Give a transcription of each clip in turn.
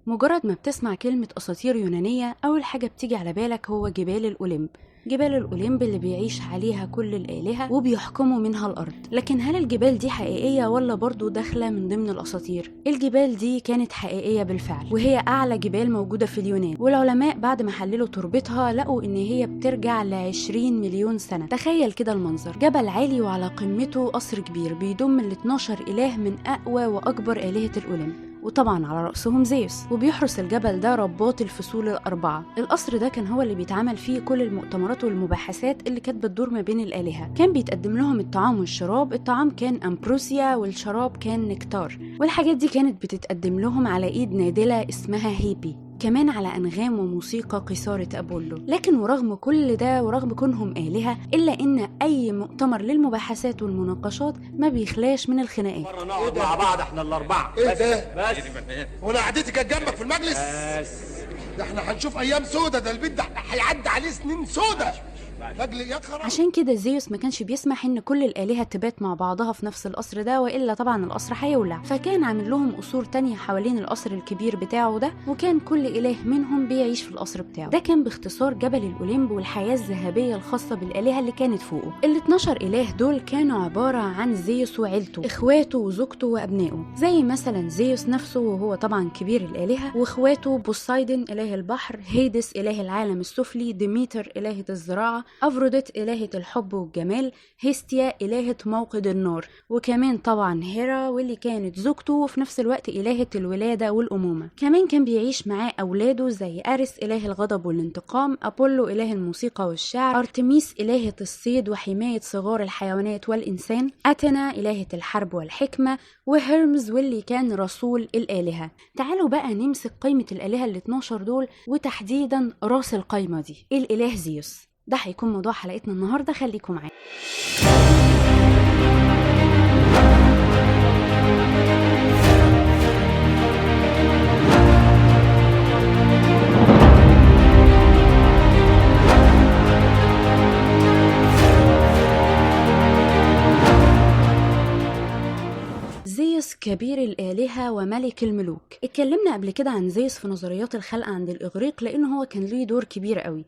مجرد ما بتسمع كلمة أساطير يونانية أول حاجة بتيجي على بالك هو جبال الأوليمب. جبال الأوليمب اللي بيعيش عليها كل الآلهة وبيحكموا منها الأرض. لكن هل الجبال دي حقيقية ولا برضو داخلة من ضمن الأساطير؟ الجبال دي كانت حقيقية بالفعل، وهي أعلى جبال موجودة في اليونان، والعلماء بعد ما حللوا تربتها لقوا إن هي بترجع ل20 مليون سنة. تخيل كده المنظر، جبل عالي وعلى قمته قصر كبير بيضم ال 12 إله من أقوى وأكبر آلهة الأوليمب، وطبعا على رأسهم زيوس، وبيحرس الجبل ده رباط الفصول الأربعة. القصر ده كان هو اللي بيتعمل فيه كل المؤتمرات والمباحثات اللي كانت بتدور ما بين الآلهة. كان بيتقدم لهم الطعام والشراب، الطعام كان أمبروسيا والشراب كان نكتار، والحاجات دي كانت بتتقدم لهم على إيد نادلة اسمها هيبي، كمان على أنغام وموسيقى قيصارة أبولو. لكن ورغم كل ده ورغم كونهم آلهة إلا إن أي مؤتمر للمباحثات والمناقشات ما بيخلاش من الخناقات. مرة نقعد مع بعض احنا الأربعة. ايه ده؟ بس وانا قعدتي كانت جنبك في المجلس؟ ده احنا هنشوف ايام سودة، ده البيت ده هيعدي عليه سنين سودة. لاجل يا خرا. عشان كده زيوس ما كانش بيسمح ان كل الآلهة تبات مع بعضها في نفس القصر ده، والا طبعا القصر هيولع. فكان عامل لهم قصور تانية حوالين القصر الكبير بتاعه ده، وكان كل إله منهم بيعيش في القصر بتاعه. ده كان باختصار جبل الأوليمب والحياة الذهبية الخاصة بالآلهة اللي كانت فوقه. ال 12 إله دول كانوا عبارة عن زيوس وعيلته، اخواته وزوجته وابنائه، زي مثلا زيوس نفسه وهو طبعا كبير الآلهة، واخواته بوسايدن إله البحر، هيدس إله العالم السفلي، ديميتر إلهة الزراعة، أفروديت إلهة الحب والجمال، هيستيا إلهة موقد النار، وكمان طبعا هيرا واللي كانت زوجته وفي نفس الوقت إلهة الولادة والأمومة. كمان كان بيعيش معاه أولاده زي أريس إله الغضب والانتقام، أبولو إله الموسيقى والشعر، أرتميس إلهة الصيد وحماية صغار الحيوانات والإنسان، أثينا إلهة الحرب والحكمة، وهيرمز واللي كان رسول الآلهة. تعالوا بقى نمسك قائمة الآلهة ال 12 دول، وتحديدا راس القائمة دي الإله زيوس. ده هيكون موضوع حلقتنا النهاردة، خليكم معايا. زيوس كبير الآلهة وملك الملوك. اتكلمنا قبل كده عن زيوس في نظريات الخلق عند الإغريق، لأنه هو كان ليه دور كبير قوي.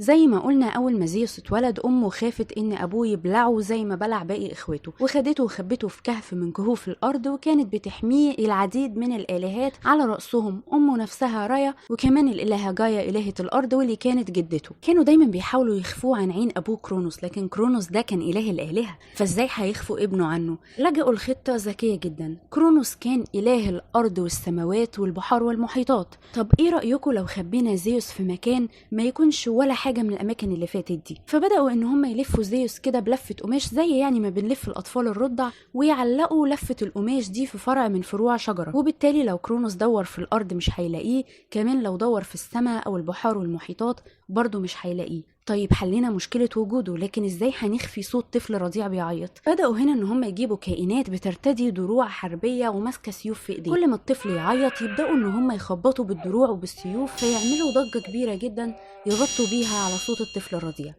زي ما قلنا أول ما زيوس اتولد أمه خافت إن أبوه يبلعه زي ما بلع باقي إخواته، وخدته وخبته في كهف من كهوف الأرض، وكانت بتحميه العديد من الآلهات على رأسهم أمه نفسها رايا، وكمان الإلهة جايا إلهة الأرض واللي كانت جدته. كانوا دايما بيحاولوا يخفوه عن عين أبوه كرونوس، لكن كرونوس ده كان إله الآلهة، فإزاي هيخفوا ابنه عنه؟ لجأوا لخطة ذكية جدا. كرونوس كان إله الأرض والسماوات والبحار والمحيطات. طب إيه رأيكم لو خبينا زيوس في مكان ما يكونش ولا حاجة من الأماكن اللي فاتت دي؟ فبدأوا إن هم يلفوا زيوس كده بلفة قماش، زي يعني ما بنلف الأطفال الرضع، ويعلقوا لفة القماش دي في فرع من فروع شجرة، وبالتالي لو كرونوس دور في الأرض مش هيلاقيه، كمان لو دور في السماء أو البحار والمحيطات برضه مش هيلاقيه. طيب حلينا مشكلة وجوده، لكن ازاي هنخفي صوت طفل رضيع بيعيط؟ بدأوا هنا ان هم يجيبوا كائنات بترتدي دروع حربية وماسكة سيوف في ايديه، كل ما الطفل يعيط يبدأوا ان هم يخبطوا بالدروع وبالسيوف، فيعملوا ضجة كبيرة جدا يغطوا بيها على صوت الطفل الرضيع.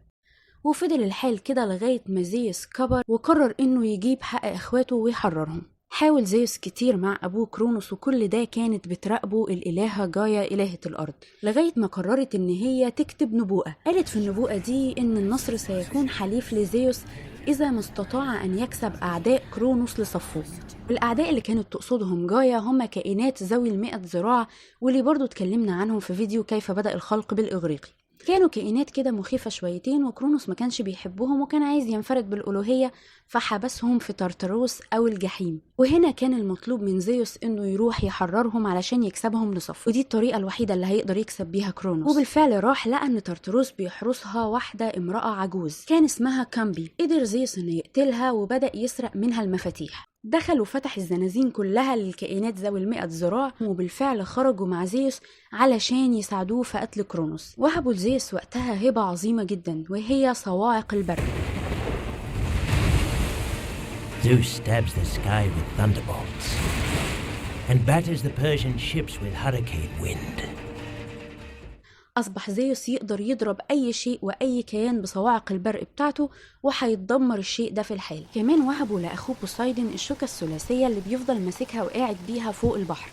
وفضل الحال كده لغاية ما زيوس كبر وقرر انه يجيب حق اخواته ويحررهم. حاول زيوس كتير مع أبوه كرونوس، وكل ده كانت بتراقبه الإلهة جايا إلهة الأرض، لغاية ما قررت إن هي تكتب نبوءة. قالت في النبوءة دي إن النصر سيكون حليف لزيوس إذا ما استطاع أن يكسب أعداء كرونوس لصفه. الأعداء اللي كانت تقصدهم جايا هم كائنات ذوي 100 ذراع، واللي برضو اتكلمنا عنهم في فيديو كيف بدأ الخلق بالإغريقي. كانوا كائنات كده مخيفة شويتين، وكرونوس ما كانش بيحبهم وكان عايز ينفرد بالألوهية، فحبسهم في تارتاروس أو الجحيم. وهنا كان المطلوب من زيوس إنه يروح يحررهم علشان يكسبهم لصف، ودي الطريقة الوحيدة اللي هيقدر يكسب بيها كرونوس. وبالفعل راح لقى إن تارتاروس بيحرسها واحدة امرأة عجوز كان اسمها كامبي. قدر زيوس إنه يقتلها وبدأ يسرق منها المفاتيح. دخل وفتح الزنازين كلها للكائنات ذوي 100 ذراع، وبالفعل خرجوا مع زيوس علشان يساعدوه في قتل كرونوس. وهبوا لزيوس وقتها هبة عظيمة جدا، وهي صواعق البرق. Zeus stabs the sky with thunderbolts and batters the Persian ships with hurricane wind. أصبح زيوس يقدر يضرب أي شيء وأي كيان بصواعق البرق بتاعته، وهيتدمر الشيء ده في الحال. كمان وهبوا لأخوه بوسايدن الشوكة الثلاثية اللي بيفضل ماسكها وقاعد بيها فوق البحر،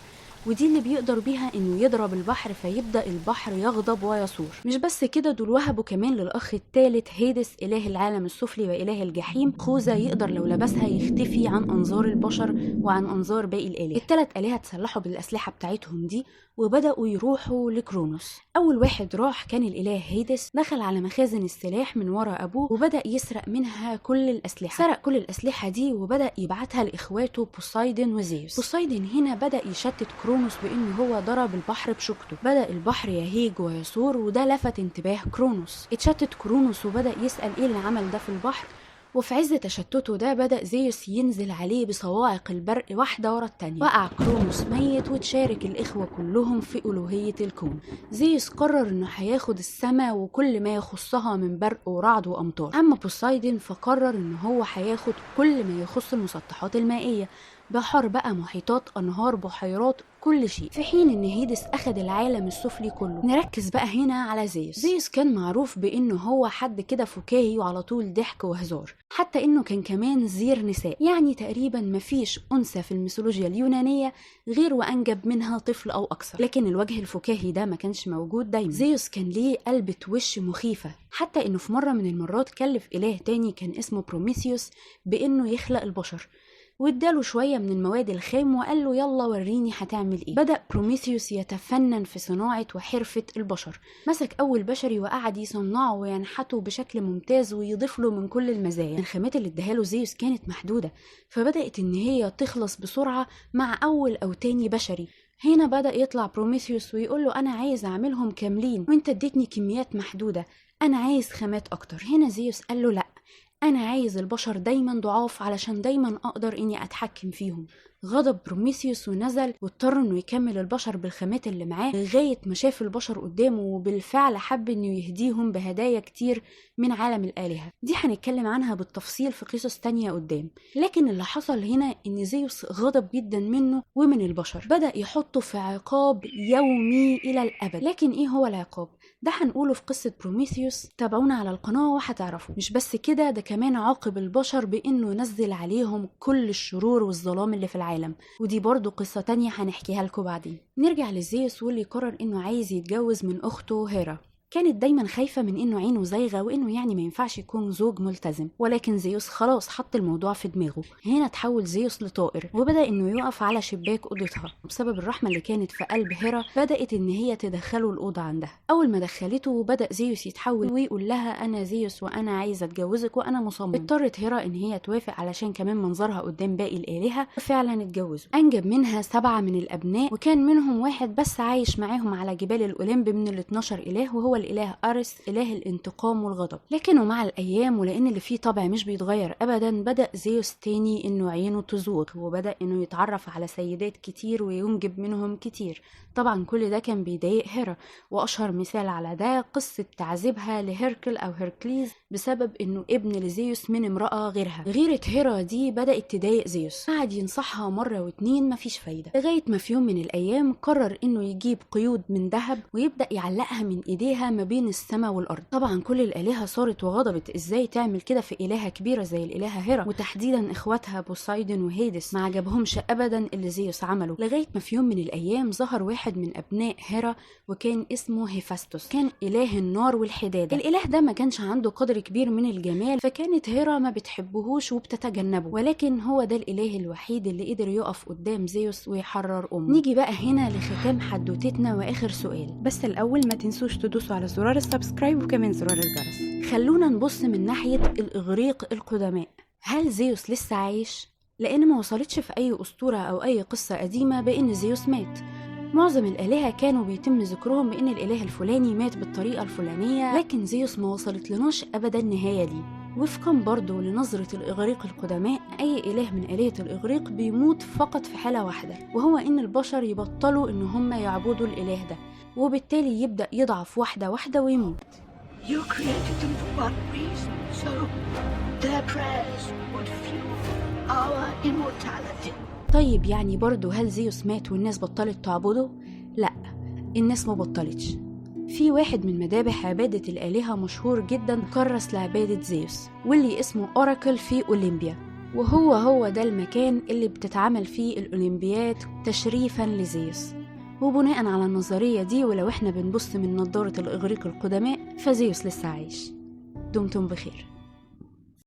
ودي اللي بيقدر بيها انه يضرب البحر فيبدأ البحر يغضب ويثور. مش بس كده، دول وهبوا كمان للأخ الثالث هيدس إله العالم السفلي وإله الجحيم خوذة يقدر لو لبسها يختفي عن أنظار البشر وعن أنظار باقي الآلهة. الثلاث آلهة تسلحوا بالأسلحة بتاعتهم دي وبدأوا يروحوا لكرونوس. أول واحد راح كان الإله هيدس، دخل على مخازن السلاح من ورا أبوه وبدأ يسرق منها كل الأسلحة. سرق كل الأسلحة دي وبدأ يبعتها لإخواته بوسايدن وزيوس. بوسايدن هنا بدأ يشتت كرونوس بأنه هو ضرب البحر بشوكته. بدأ البحر يهيج ويثور وده لفت انتباه كرونوس. اتشتت كرونوس وبدأ يسأل ايه اللي عمل ده في البحر، وفي عز تشتته ده بدأ زيوس ينزل عليه بصواعق البرق واحدة ورا التانية. وقع كرونوس ميت وتشارك الإخوة كلهم في ألوهية الكون. زيوس قرر إنه هياخد السماء وكل ما يخصها من برق ورعد وأمطار. أما بوسايدن فقرر إنه هو هياخد كل ما يخص المسطحات المائية، بحر بقى، محيطات، أنهار، بحيرات، كل شيء، في حين ان هيدس اخد العالم السفلي كله. نركز بقى هنا على زيوس. زيوس كان معروف بانه هو حد كده فكاهي وعلى طول ضحك وهزار، حتى انه كان كمان زير نساء، يعني تقريبا مفيش انثى في الميثولوجيا اليونانيه غير وانجب منها طفل او اكثر. لكن الوجه الفكاهي ده ما كانش موجود دايما. زيوس كان ليه قلبة وش مخيفه، حتى انه في مره من المرات كلف اله تاني كان اسمه بروميثيوس بانه يخلق البشر، واداله شوية من المواد الخام وقال له يلا وريني هتعمل ايه. بدأ بروميثيوس يتفنن في صناعة وحرفة البشر. مسك أول بشري وقعد يصنعه وينحته بشكل ممتاز ويضيف له من كل المزايا. الخامات اللي اداها زيوس كانت محدودة، فبدأت ان هي تخلص بسرعة مع أول أو تاني بشري. هنا بدأ يطلع بروميثيوس ويقول له أنا عايز أعملهم كاملين وانت اديتني كميات محدودة، أنا عايز خامات أكتر. هنا زيوس قال له لأ، أنا عايز البشر دايما ضعاف علشان دايما أقدر إني أتحكم فيهم. غضب بروميثيوس ونزل واضطر إنه يكمل البشر بالخامات اللي معاه لغاية ما شاف البشر قدامه، وبالفعل حب إنه يهديهم بهدايا كتير من عالم الآلهة. دي هنتكلم عنها بالتفصيل في قصص تانية قدام. لكن اللي حصل هنا إن زيوس غضب جدا منه ومن البشر، بدأ يحطه في عقاب يومي إلى الأبد. لكن إيه هو العقاب؟ ده هنقوله في قصة بروميثيوس، تابعونا على القناة وهتعرفوا. مش بس كده، ده كمان عاقب البشر بإنه نزل عليهم كل الشرور والظلام اللي في العالم، ودي برضو قصة تانية هنحكيها لكم بعدين. نرجع لزيوس واللي قرر إنه عايز يتجوز من أخته هيرا. كانت دايما خايفة من إنه عينه زايغة وإنه يعني ما ينفعش يكون زوج ملتزم، ولكن زيوس خلاص حط الموضوع في دماغه. هنا تحول زيوس لطائر وبدأ إنه يقف على شباك أوضتها. بسبب الرحمة اللي كانت في قلب هيرا بدأت إن هي تدخله الأوضة عندها. أول ما دخلته بدأ زيوس يتحول ويقول لها أنا زيوس وأنا عايزة أتجوزك وأنا مصمم. اضطرت هيرا إن هي توافق علشان كمان منظرها قدام باقي الآلهة، وفعلا اتجوزوا. أنجب منها 7 من الأبناء، وكان منهم واحد بس عايش معاهم على جبال الأوليمب من ال 12 إله، وهو الإله أرس، إله الانتقام والغضب. لكنه مع الأيام ولأن اللي فيه طبع مش بيتغير أبدا، بدأ زيوس تاني إنه عينه تزوغ، وبدأ إنه يتعرف على سيدات كتير وينجب منهم كتير. طبعا كل ده كان بيضايق هيرا، وأشهر مثال على ده قصة تعذيبها لهيركل أو هيركليز بسبب إنه ابن لزيوس من امرأة غيرها. غيرة هيرا دي بدأت تضايق زيوس، قعد ينصحها مرة واتنين مفيش فايدة، لغاية ما في يوم من الأيام قرر إنه يجيب قيود من ذهب ويبدأ يعلقها من إيديها ما بين السماء والأرض. طبعا كل الآلهة صارت وغضبت، إزاي تعمل كده في إلهة كبيرة زي الإلهة هيرا، وتحديدا إخواتها بوسايدن وهيدس ما عجبهمش أبدا اللي زيوس عمله. لغاية ما في يوم من الأيام ظهر واحد من أبناء هيرا وكان اسمه هيفاستوس، كان إله النار والحدادة. الإله ده ما كانش عنده قدر كبير من الجمال، فكانت هيرا ما بتحبهوش وبتتجنبه، ولكن هو ده الإله الوحيد اللي قدر يقف قدام زيوس ويحرر أمه. نيجي بقى هنا لختام حدوتتنا وآخر سؤال، بس الأول ما تنسوش تدوسوا على زرار السبسكرايب وكمان زرار الجرس. خلونا نبص من ناحية الإغريق القدماء. هل زيوس لسه عايش؟ لأن ما وصلتش في أي أسطورة أو أي قصة قديمة بأن زيوس مات. معظم الآلهة كانوا بيتم ذكرهم بأن الإله الفلاني مات بالطريقة الفلانية، لكن زيوس ما وصلت لناش أبدا النهاية دي. وفقا برضو لنظرة الإغريق القدماء، أي إله من آلهة الإغريق بيموت فقط في حالة واحدة، وهو إن البشر يبطلوا إن هم يعبدوا الإله ده، وبالتالي يبدأ يضعف واحدة واحدة ويموت. You created them for what reason? So their prayers would fuel our immortality. طيب يعني برضو هل زيوس مات والناس بطلت تعبده؟ لا، الناس ما بطلتش. في واحد من مذابح عبادة الآلهة مشهور جدا كرس لعبادة زيوس، واللي اسمه أوراكل في أوليمبيا، وهو ده المكان اللي بتتعمل فيه الأولمبيات تشريفا لزيوس. وبناء على النظرية دي، ولو احنا بنبص من نظارة الإغريق القدماء، فزيوس لسه عايش. دمتم بخير.